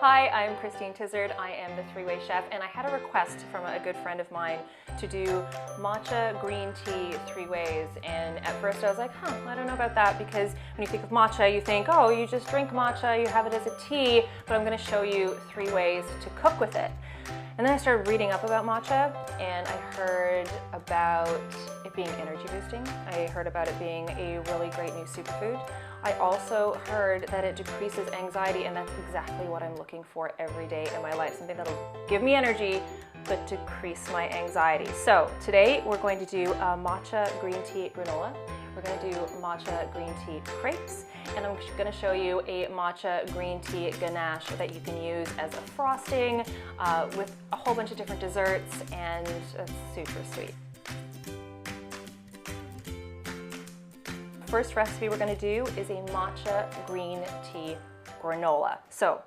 Hi, I'm Christine Tizzard. I am the three-way chef, and I had a request from a good friend of mine to do matcha green tea 3 ways. And at first I was like, I don't know about that, because when you think of matcha, you think, oh, you just drink matcha, you have it as a tea, but I'm going to show you 3 ways to cook with it. And then I started reading up about matcha, and I heard about it being energy boosting. I heard about it being a really great new superfood. I also heard that it decreases anxiety, and that's exactly what I'm looking for every day in my life. Something that'll give me energy, but decrease my anxiety. So today we're going to do a matcha green tea granola. We're going to do matcha green tea crepes, and I'm going to show you a matcha green tea ganache that you can use as a frosting with a whole bunch of different desserts, and it's super sweet. First recipe we're going to do is a matcha green tea granola. So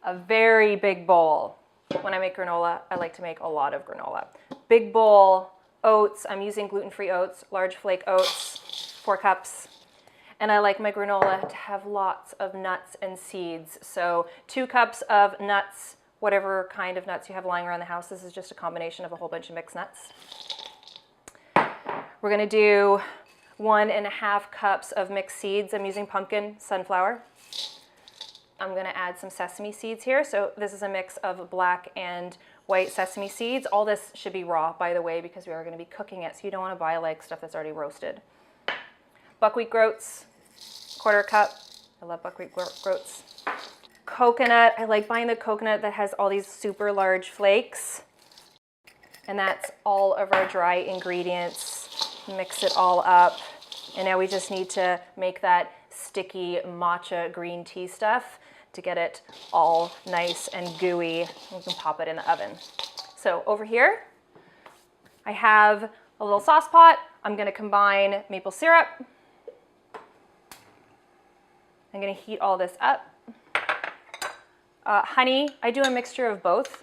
a very big bowl. When I make granola, I like to make a lot of granola. Big bowl, oats. I'm using gluten-free oats, large flake oats, 4 cups. And I like my granola to have lots of nuts and seeds. So 2 cups of nuts, whatever kind of nuts you have lying around the house. This is just a combination of a whole bunch of mixed nuts. We're going to do 1.5 cups of mixed seeds. I'm using pumpkin, sunflower. I'm going to add some sesame seeds here. So this is a mix of black and white sesame seeds. All this should be raw, by the way, because we are going to be cooking it, so you don't want to buy like stuff that's already roasted. Buckwheat groats, 1/4 cup. I love buckwheat groats. Coconut. I like buying the coconut that has all these super large flakes. And that's all of our dry ingredients. Mix it all up, and now we just need to make that sticky matcha green tea stuff to get it all nice and gooey. We can pop it in the oven. So over here, I have a little sauce pot. I'm going to combine maple syrup. I'm going to heat all this up. Honey, I do a mixture of both.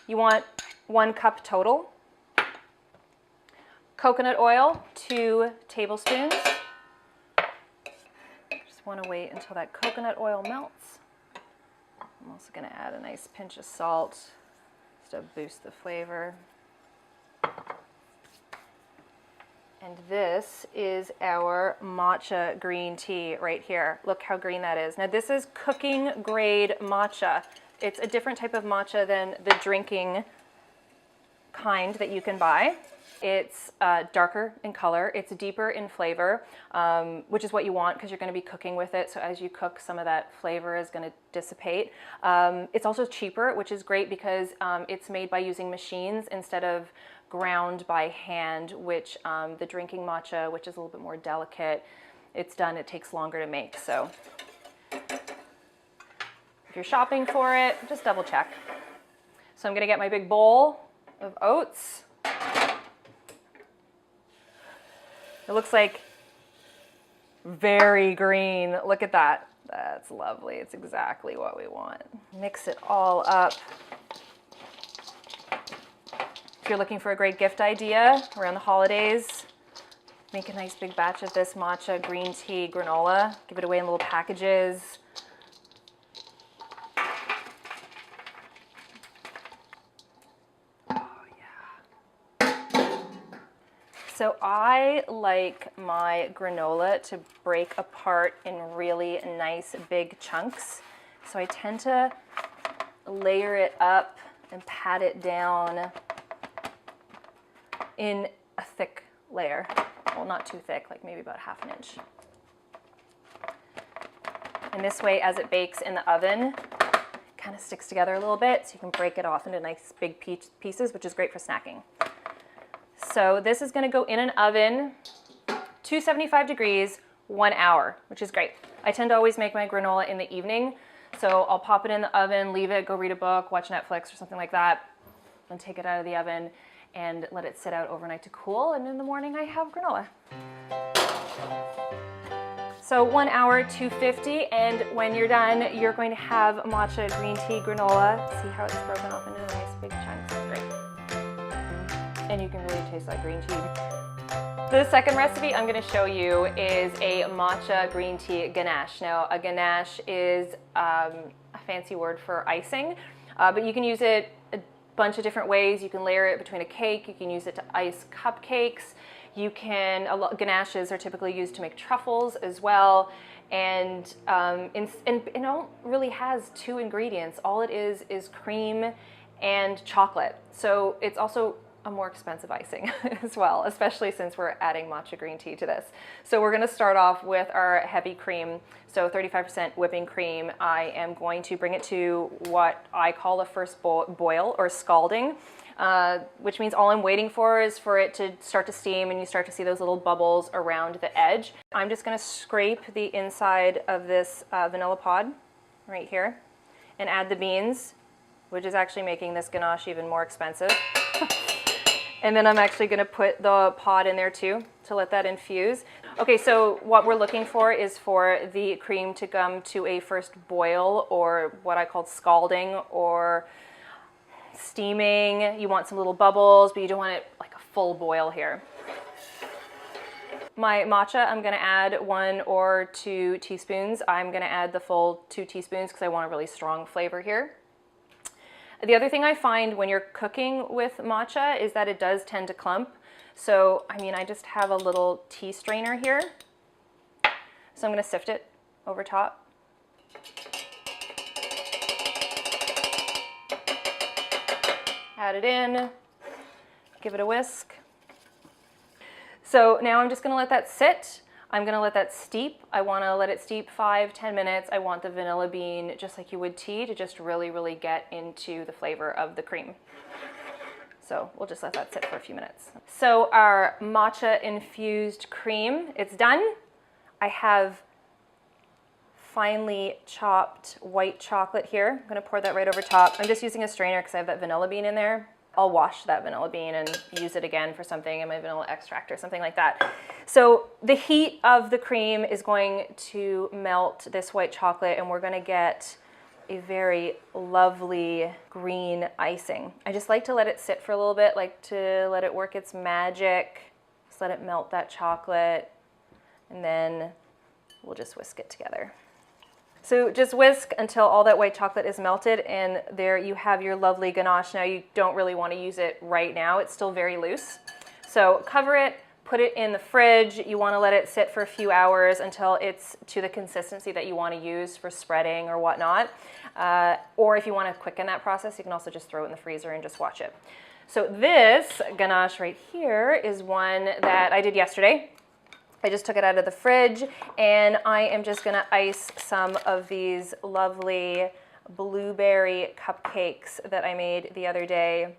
You want 1 cup total. Coconut oil, 2 tablespoons. Just want to wait until that coconut oil melts. I'm also going to add a nice pinch of salt just to boost the flavor. And this is our matcha green tea right here. Look how green that is. Now this is cooking grade matcha. It's a different type of matcha than the drinking kind that you can buy. It's darker in color, it's deeper in flavor, which is what you want because you're going to be cooking with it. So as you cook, some of that flavor is going to dissipate. It's also cheaper, which is great because it's made by using machines instead of ground by hand, which the drinking matcha, which is a little bit more delicate, it takes longer to make. So if you're shopping for it, just double check. So I'm going to get my big bowl of oats. It looks like very green. Look at that. That's lovely. It's exactly what we want. Mix it all up. If you're looking for a great gift idea around the holidays, make a nice big batch of this matcha green tea granola. Give it away in little packages. So I like my granola to break apart in really nice big chunks. So I tend to layer it up and pat it down in a thick layer. Well, not too thick, like maybe about 1/2 inch. And this way, as it bakes in the oven, it kind of sticks together a little bit, so you can break it off into nice big pieces, which is great for snacking. So this is going to go in an oven, 275 degrees, 1 hour, which is great. I tend to always make my granola in the evening, so I'll pop it in the oven, leave it, go read a book, watch Netflix or something like that, and take it out of the oven and let it sit out overnight to cool, and in the morning I have granola. So 1 hour, 250, and when you're done, you're going to have matcha green tea granola. See how it's broken off into nice big chunks? It's great. And you can really taste that green tea. The second recipe I'm going to show you is a matcha green tea ganache. Now, a ganache is a fancy word for icing, but you can use it a bunch of different ways. You can layer it between a cake. You can use it to ice cupcakes. You can, ganaches are typically used to make truffles as well. And it all really has two ingredients. All it is cream and chocolate. So it's also a more expensive icing as well, especially since we're adding matcha green tea to this. So we're going to start off with our heavy cream. So 35% whipping cream. I am going to bring it to what I call a first boil or scalding, which means all I'm waiting for is for it to start to steam and you start to see those little bubbles around the edge. I'm just going to scrape the inside of this vanilla pod right here and add the beans, which is actually making this ganache even more expensive. And then I'm actually going to put the pod in there too to let that infuse. Okay, so what we're looking for is for the cream to come to a first boil, or what I call scalding or steaming. You want some little bubbles, but you don't want it like a full boil here. My matcha, I'm going to add 1 or 2 teaspoons. I'm going to add the full 2 teaspoons because I want a really strong flavor here. The other thing I find when you're cooking with matcha is that it does tend to clump. So, I mean, I just have a little tea strainer here. So I'm going to sift it over top. Add it in, give it a whisk. So now I'm just going to let that sit. I'm going to let that steep. I want to let it steep 5-10 minutes. I want the vanilla bean, just like you would tea, to just really, really get into the flavor of the cream. So we'll just let that sit for a few minutes. So our matcha infused cream, it's done. I have finely chopped white chocolate here. I'm going to pour that right over top. I'm just using a strainer because I have that vanilla bean in there. I'll wash that vanilla bean and use it again for something in my vanilla extract or something like that. So the heat of the cream is going to melt this white chocolate, and we're going to get a very lovely green icing. I just like to let it sit for a little bit, like to let it work its magic. Just let it melt that chocolate, and then we'll just whisk it together. So just whisk until all that white chocolate is melted, and there you have your lovely ganache. Now you don't really want to use it right now. It's still very loose. So cover it, put it in the fridge. You want to let it sit for a few hours until it's to the consistency that you want to use for spreading or whatnot. Or if you want to quicken that process, you can also just throw it in the freezer and just watch it. So this ganache right here is one that I did yesterday. I just took it out of the fridge, and I am just going to ice some of these lovely blueberry cupcakes that I made the other day,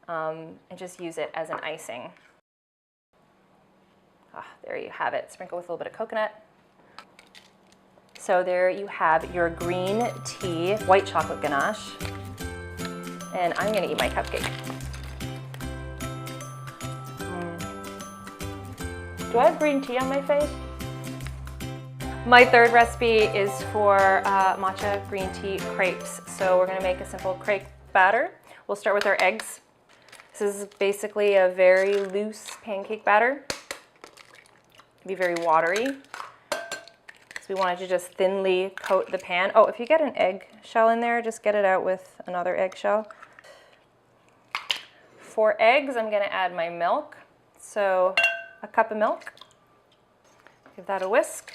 and just use it as an icing. There you have it. Sprinkle with a little bit of coconut. So there you have your green tea white chocolate ganache, and I'm going to eat my cupcake. Do I have green tea on my face? My third recipe is for matcha green tea crepes. So we're going to make a simple crepe batter. We'll start with our eggs. This is basically a very loose pancake batter. It'll be very watery. So we wanted to just thinly coat the pan. Oh, if you get an egg shell in there, just get it out with another egg shell. For eggs, I'm going to add my milk. So a cup of milk. Give that a whisk.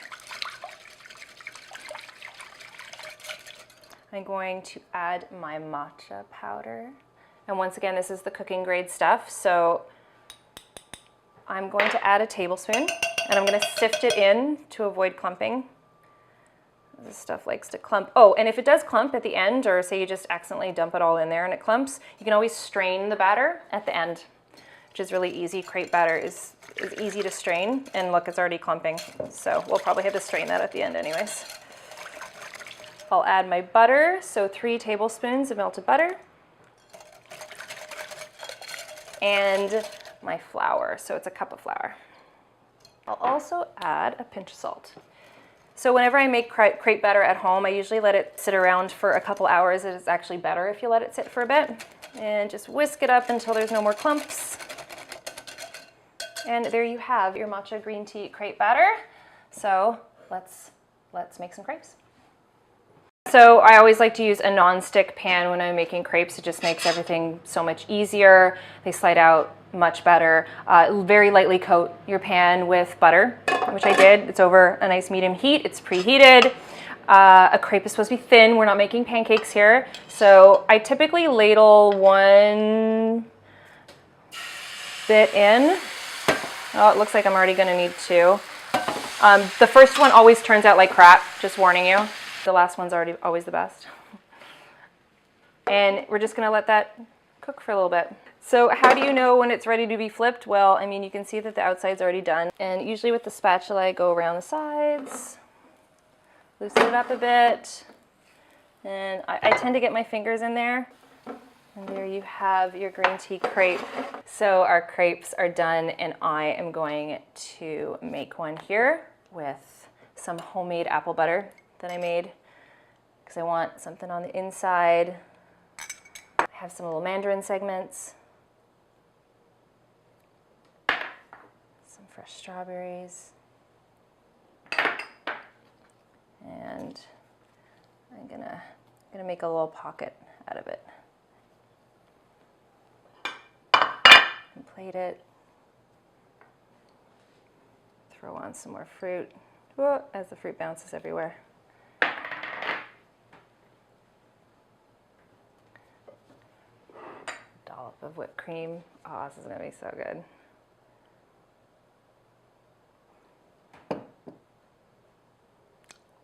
I'm going to add my matcha powder. And once again, this is the cooking grade stuff. So I'm going to add a tablespoon, and I'm going to sift it in to avoid clumping. This stuff likes to clump. Oh, and if it does clump at the end, or say you just accidentally dump it all in there and it clumps, you can always strain the batter at the end, which is really easy. Crepe batter is easy to strain, and look, it's already clumping. So we'll probably have to strain that at the end anyways. I'll add my butter, so 3 tablespoons of melted butter, and my flour, so it's a cup of flour. I'll also add a pinch of salt. So whenever I make crepe batter at home, I usually let it sit around for a couple hours. It's actually better if you let it sit for a bit. And just whisk it up until there's no more clumps. And there you have your matcha green tea crepe batter. So let's make some crepes. So I always like to use a non-stick pan when I'm making crepes. It just makes everything so much easier. They slide out much better. Very lightly coat your pan with butter, which I did. It's over a nice medium heat. It's preheated. A crepe is supposed to be thin. We're not making pancakes here. So I typically ladle one bit in. Oh, it looks like I'm already gonna need two. The first one always turns out like crap, just warning you. The last one's always the best. And we're just gonna let that cook for a little bit. So how do you know when it's ready to be flipped? Well, I mean, you can see that the outside's already done. And usually with the spatula, I go around the sides, loosen it up a bit. And I tend to get my fingers in there. And there you have your green tea crepe. So our crepes are done, and I am going to make one here with some homemade apple butter that I made because I want something on the inside. I have some little mandarin segments, some fresh strawberries, and I'm gonna make a little pocket out of it and plate it. Throw on some more fruit. Whoa, as the fruit bounces everywhere. Dollop of whipped cream. Oh, this is gonna be so good.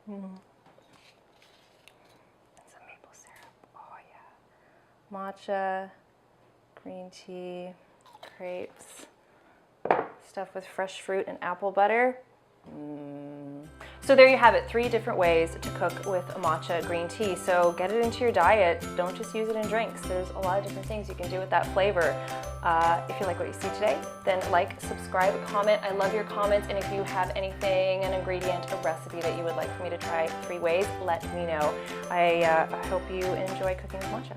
And some maple syrup. Oh yeah. Matcha, green tea, crepes, stuffed with fresh fruit and apple butter. So there you have it, 3 different ways to cook with a matcha green tea. So get it into your diet. Don't just use it in drinks. There's a lot of different things you can do with that flavor. If you like what you see today, then like, subscribe, comment. I love your comments. And if you have anything, an ingredient, a recipe that you would like for me to try 3 ways, let me know. I hope you enjoy cooking with matcha.